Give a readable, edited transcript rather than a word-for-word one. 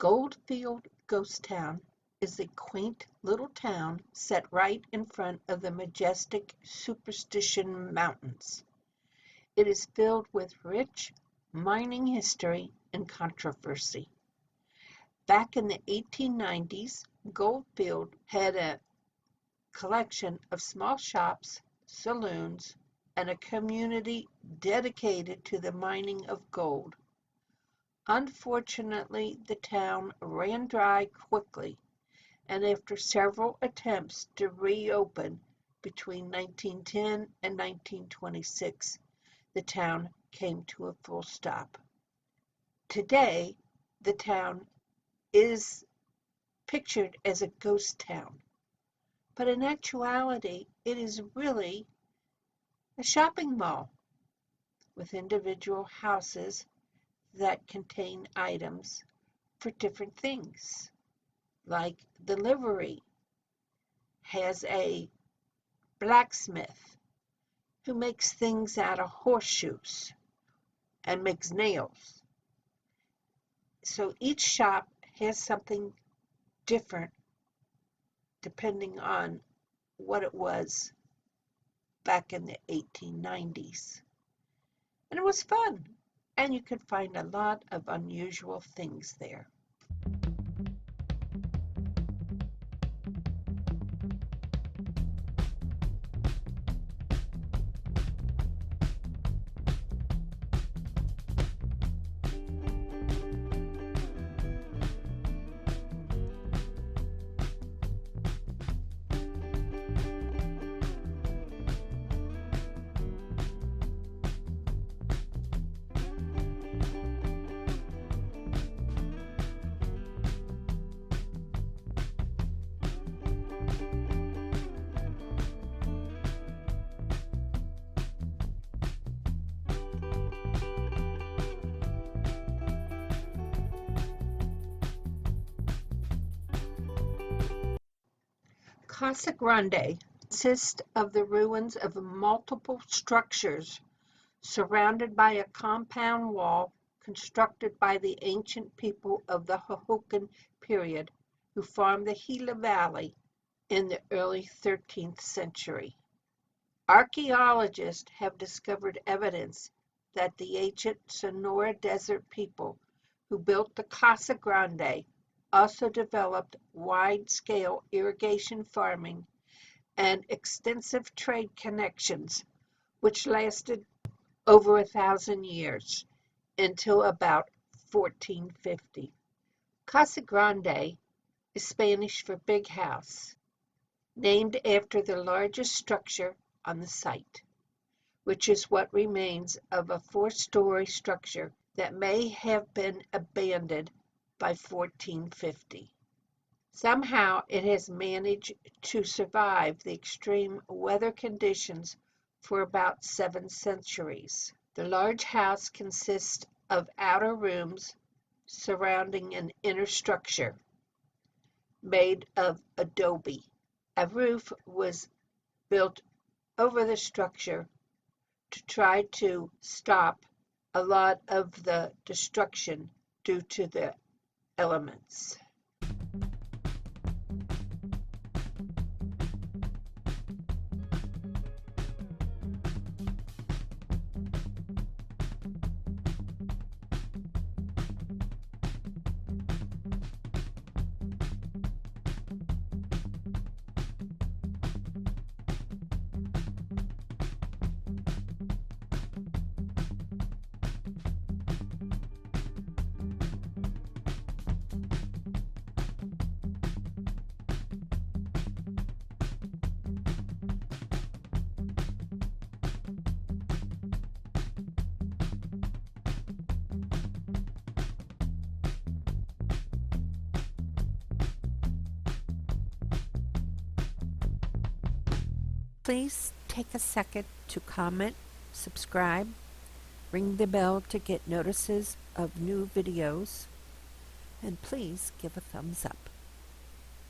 Goldfield Ghost Town is a quaint little town set right in front of the majestic Superstition Mountains. It is filled with rich mining history and controversy. Back in the 1890s, Goldfield had a collection of small shops, saloons, and a community dedicated to the mining of gold. Unfortunately, the town ran dry quickly, and after several attempts to reopen between 1910 and 1926, the town came to a full stop. Today, the town is pictured as a ghost town, but in actuality, it is really a shopping mall with individual houses that contain items for different things. Like the livery has a blacksmith who makes things out of horseshoes and makes nails. So each shop has something different depending on what it was back in the 1890s. And it was fun, and you could find a lot of unusual things there. Casa Grande consists of the ruins of multiple structures surrounded by a compound wall constructed by the ancient people of the Hohokam period who farmed the Gila Valley in the early 13th century. Archaeologists have discovered evidence that the ancient Sonora Desert people who built the Casa Grande also developed wide-scale irrigation farming and extensive trade connections, which lasted over 1,000 years until about 1450. Casa Grande is Spanish for big house, named after the largest structure on the site, which is what remains of a 4-story structure that may have been abandoned by 1450. Somehow it has managed to survive the extreme weather conditions for about 7 centuries. The large house consists of outer rooms surrounding an inner structure made of adobe. A roof was built over the structure to try to stop a lot of the destruction due to the elements. Please take a second to comment, subscribe, ring the bell to get notices of new videos, and please give a thumbs up.